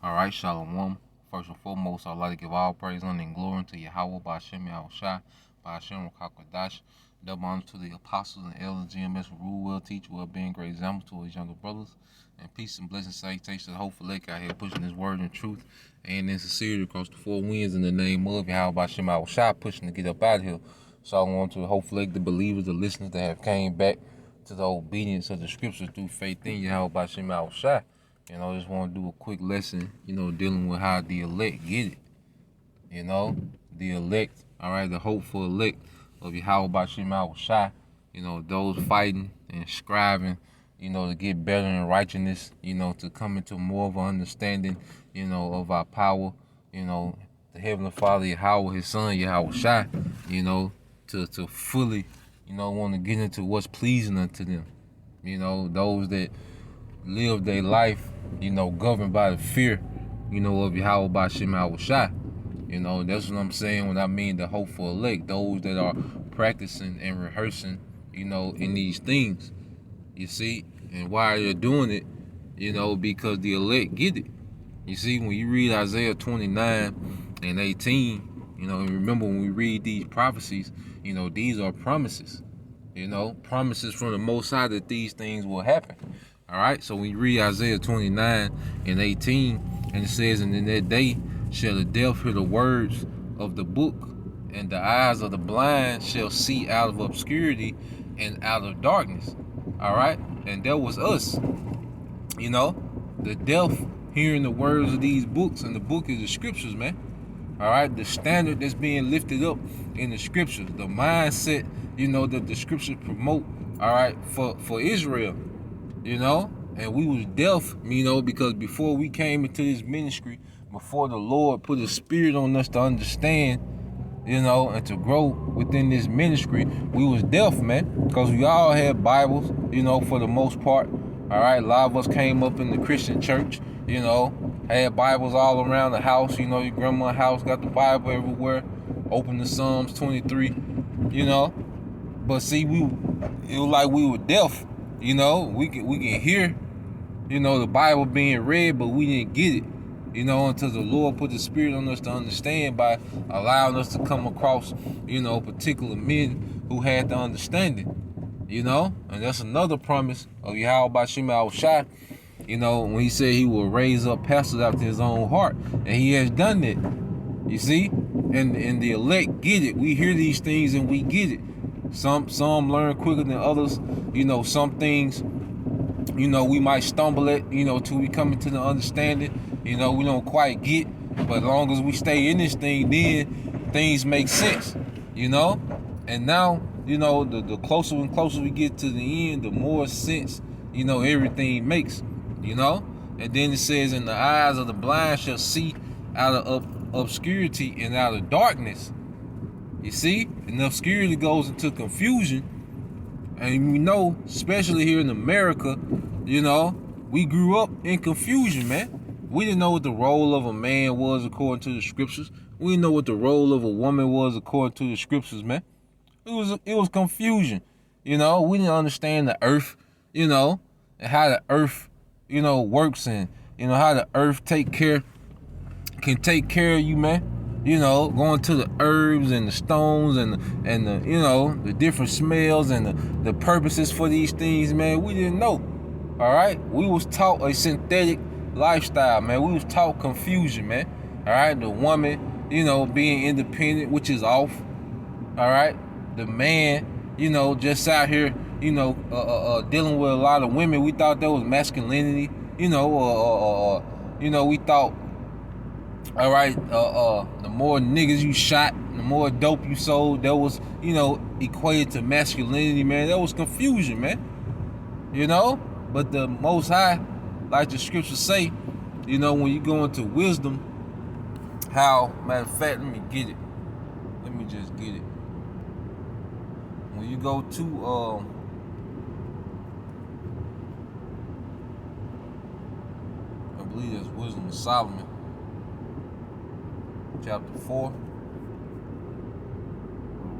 All right, Shalom. First and foremost, I'd like to give all praise, honor, and glory to Yahweh, Ba'Shem Yahushai, Ba'Shem Rakakwadash. Double honor to the apostles and elders, GMS, who rule well, teach well, being great example to his younger brothers. And peace and blessings, salutation to the whole lake out here, pushing his word and truth and in sincerity across the four winds in the name of Yahweh, Ba'Shem Yahushai, pushing to get up out of here. So I want to the whole lake, the believers, the listeners that have came back to the obedience of the scriptures through faith in Yahweh, Ba'Shem Yahushai. I just want to do a quick lesson, dealing with how the elect get it. The elect, all right, the hopeful elect of Yahweh Ba'Shem Shai, those fighting and striving, to get better in righteousness, to come into more of an understanding, of our power, the Heavenly Father, Yahweh, His Son, Yahweh Shai, to fully, want to get into what's pleasing unto them. Those that live their life, governed by the fear, of Yahweh Ba'Shem Yahushai. That's what I'm saying when I mean the hopeful elect, those that are practicing and rehearsing, in these things. You see? And why they're doing it, because the elect get it. You see, when you read Isaiah 29 and 18, and remember when we read these prophecies, these are promises. Promises from the Most High that these things will happen. All right, so when you read Isaiah 29 and 18, and it says, "And in that day shall the deaf hear the words of the book, and the eyes of the blind shall see out of obscurity and out of darkness." All right, and that was us. The deaf hearing the words of these books, and the book is the scriptures, man. All right, the standard that's being lifted up in the scriptures, the mindset, that the scriptures promote. All right, for Israel. And we was deaf, because before we came into this ministry, before the Lord put a spirit on us to understand, and to grow within this ministry, we was deaf, man, because we all had Bibles, for the most part. All right, a lot of us came up in the Christian church, had Bibles all around the house, your grandma's house got the Bible everywhere, open the Psalms 23, but see, it was like we were deaf. We can hear, the Bible being read, but we didn't get it, until the Lord put the Spirit on us to understand by allowing us to come across, particular men who had the understanding, and that's another promise of Yahweh Ba'Shem Yahushai, when he said he will raise up pastors after his own heart, and he has done that, you see, and the elect get it. We hear these things and we get it. Some learn quicker than others. Some things, we might stumble at, till we come into the understanding. We don't quite get. But as long as we stay in this thing, then things make sense. And now, the closer and closer we get to the end, the more sense, everything makes. And then it says, "And the eyes of the blind shall see out of obscurity and out of darkness." You see? And obscurity goes into confusion. And we know, especially here in America, we grew up in confusion, man. We didn't know what the role of a man was according to the scriptures. We didn't know what the role of a woman was according to the scriptures, man. It was confusion. We didn't understand the earth, and how the earth, works, and how the earth can take care of you, man. Going to the herbs and the stones and the the different smells and the purposes for these things, man. We didn't know. All right, we was taught a synthetic lifestyle, man. We was taught confusion, man. All right, the woman, being independent, which is off. All right, the man, just out here, dealing with a lot of women. We thought that was masculinity, we thought. All right, the more niggas you shot, the more dope you sold, that was, equated to masculinity, man. That was confusion, man. But the Most High, like the scriptures say, when you go into wisdom, matter of fact, let me get it. Let me just get it. When you go to, I believe that's Wisdom of Solomon, chapter 4,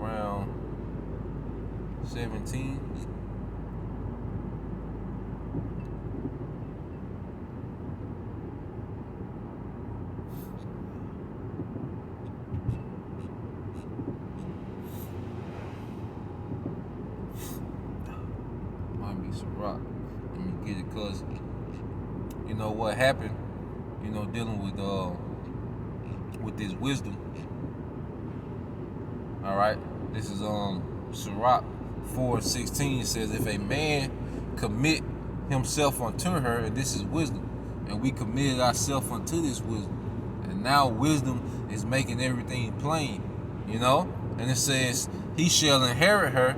around 17. Sirach. Let me get it, cause you know what happened. You know, dealing with this wisdom. All right, this is Sirach 4:16. Says, if a man commit himself unto her, and this is wisdom, and we committed ourselves unto this wisdom, and now wisdom is making everything plain. You know, and it says, he shall inherit her,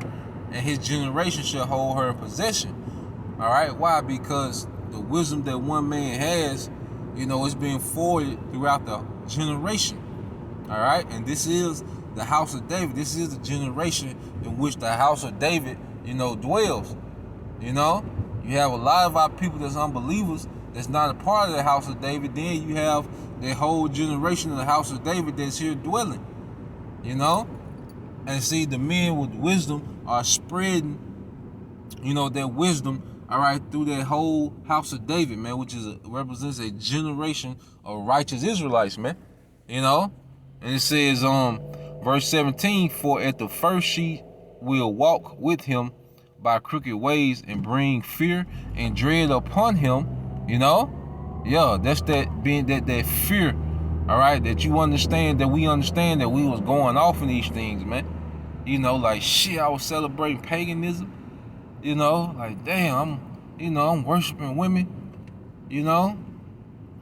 and his generation shall hold her in possession. All right, why? Because the wisdom that one man has, you know, it's being forwarded throughout the generation. All right, and this is the house of David. This is the generation in which the house of David, you know, dwells. You know, you have a lot of our people that's unbelievers, that's not a part of the house of David. Then you have the whole generation of the house of David that's here dwelling. You know, and see, the men with wisdom are spreading, you know, their wisdom, all right, through that whole house of David, man, which represents a generation of righteous Israelites, man. You know, and it says, verse 17, for at the first she will walk with him by crooked ways and bring fear and dread upon him. You know, yeah, that's that being that fear. All right, that you understand, that we understand that we was going off in these things, man. You know, like shit, I was celebrating paganism. You know, like damn, I'm worshiping women. You know,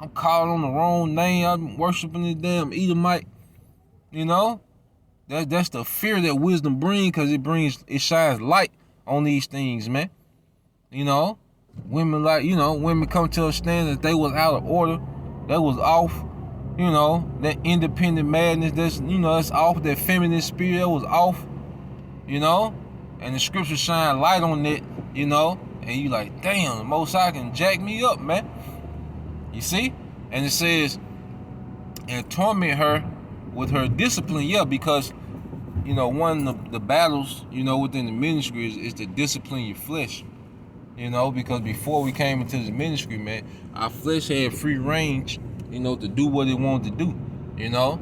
I'm calling on the wrong name. I'm worshiping the damn Edomite. You know, that's the fear that wisdom brings, because it shines light on these things, man. You know, women come to understand that they was out of order, they was off. You know, that independent madness, that's off. That feminine spirit, that was off. You know, and the scriptures shine light on it. You know, and you like, damn, the Most High can jack me up, man. You see, and it says, and torment her with her discipline, yeah, because you know one of the battles, you know, within the ministry is to discipline your flesh. You know, because before we came into the ministry, man, our flesh had free range, you know, to do what it wanted to do. You know,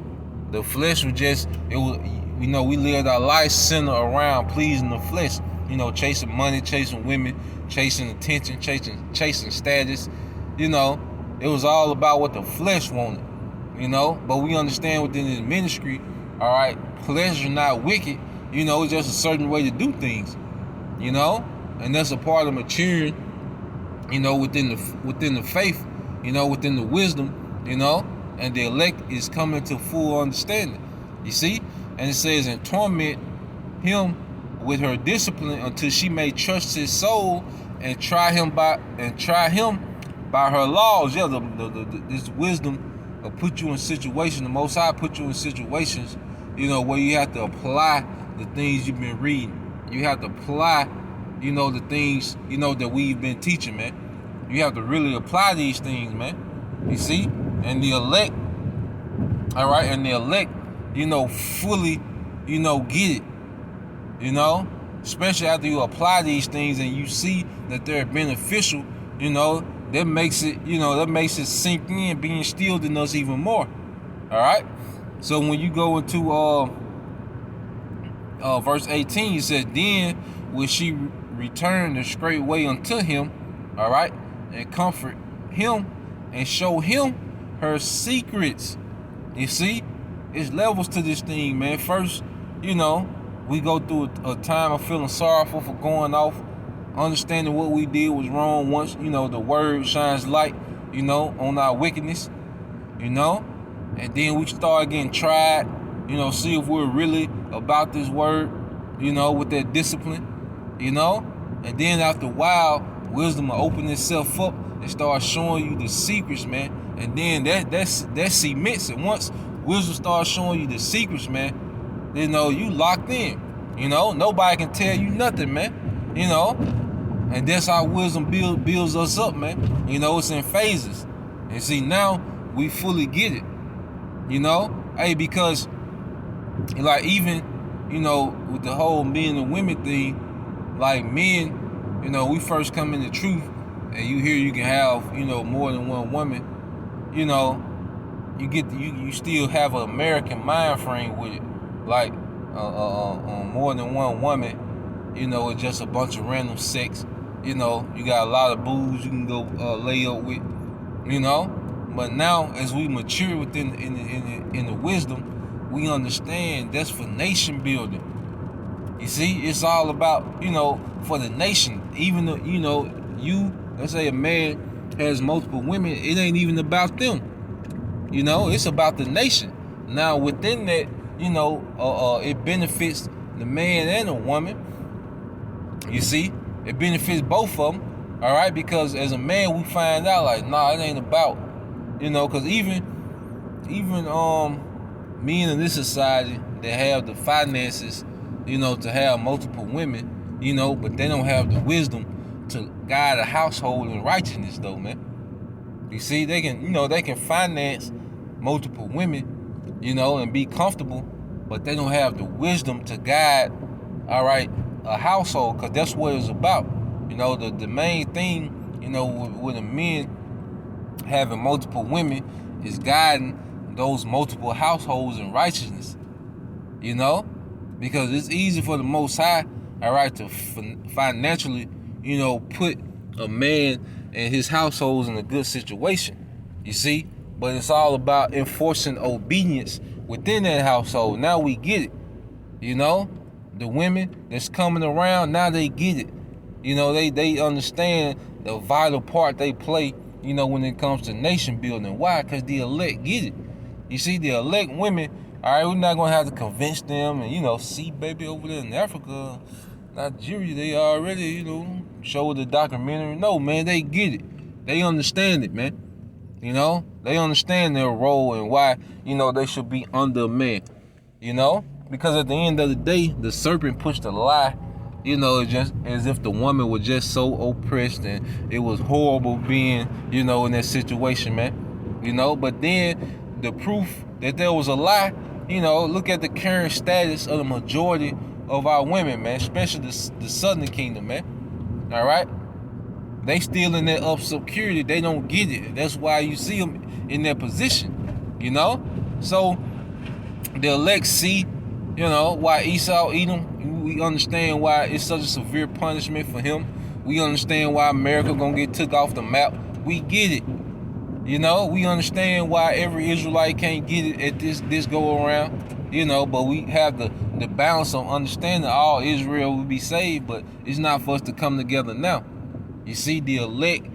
the flesh was you know, we lived our life centered around pleasing the flesh. You know, chasing money, chasing women, chasing attention, chasing status. You know, it was all about what the flesh wanted. You know, but we understand within the ministry, all right, pleasure not wicked. You know, it's just a certain way to do things. You know, and that's a part of maturing. You know, within the faith. You know, within the wisdom. You know, and the elect is coming to full understanding. You see, and it says, and torment him with her discipline until she may trust his soul and try him by her laws. Yeah, this wisdom will put you in situations. The Most High put you in situations, you know, where you have to apply the things you've been reading. You have to apply, you know, the things, you know, that we've been teaching, man. You have to really apply these things, man. You see, and the elect, all right, you know, fully, you know, get it. You know, especially after you apply these things and you see that they're beneficial, you know, that makes it sink in, be instilled in us even more. All right. So when you go into verse 18, you said, then will she return the straight way unto him, all right, and comfort him and show him her secrets. You see, it's levels to this thing, man. First, you know, we go through a time of feeling sorrowful for going off, understanding what we did was wrong. Once, you know, the word shines light, you know, on our wickedness, you know, and then we start getting tried, you know, see if we're really about this word, you know, with that discipline, you know, and then after a while, wisdom will open itself up and start showing you the secrets, man, and then that cements it. Once wisdom starts showing you the secrets, man, you know, you locked in. You know, nobody can tell you nothing, man. You know, and that's how wisdom builds us up, man. You know, it's in phases. And see, now we fully get it. You know, hey, because like even, you know, with the whole men and women thing, like men, you know, we first come into truth, and you hear you can have, you know, more than one woman. You know, you still have an American mind frame with it. Like more than one woman, you know, it's just a bunch of random sex, You know, you got a lot of booze you can go lay up with. You know, but now as we mature within in the wisdom, we understand that's for nation building. You see, it's all about, you know, for the nation. Even though, you know, let's say a man has multiple women, it ain't even about them. You know, it's about the nation. Now within that, you know, it benefits the man and the woman. You see, it benefits both of them. All right, because as a man, we find out like, nah, it ain't about, you know, because even men in this society that have the finances, you know, to have multiple women, you know, but they don't have the wisdom to guide a household in righteousness, though, man. You see, they can finance multiple women, you know, and be comfortable, but they don't have the wisdom to guide, all right, a household, because that's what it's about. You know, the main thing, you know, with a men having multiple women is guiding those multiple households in righteousness. You know, because it's easy for the Most High, all right, to financially, you know, put a man and his households in a good situation. You see, but it's all about enforcing obedience within that household. Now we get it. You know, the women that's coming around, now they get it. You know, they understand the vital part they play, you know, when it comes to nation building. Why? Because the elect get it. You see, the elect women, all right, we're not going to have to convince them. And, you know, see, baby, over there in Africa, Nigeria, they already, you know, show the documentary. No, man, they get it. They understand it, man. You know, they understand their role and why, you know, they should be under a man. You know, because at the end of the day, the serpent pushed a lie. You know, it's just as if the woman was just so oppressed and it was horrible being, you know, in that situation, man. You know, but then the proof that there was a lie, you know, look at the current status of the majority of our women, man, especially the Southern Kingdom, man. All right? They still in that obscurity. They don't get it. That's why you see them in that position, you know? So the elect see, you know, why Esau eat them. We understand why it's such a severe punishment for him. We understand why America gonna get took off the map. We get it. You know, we understand why every Israelite can't get it at this go around. You know, but we have the balance of understanding all Israel will be saved, but it's not for us to come together now. You see, the elect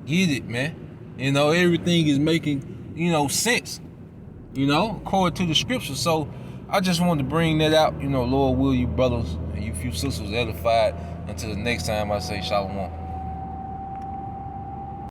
get it, man. You know, everything is making, you know, sense, you know, according to the scripture. So I just wanted to bring that out. You know, Lord will you brothers and you few sisters edified. Until the next time, I say shalom.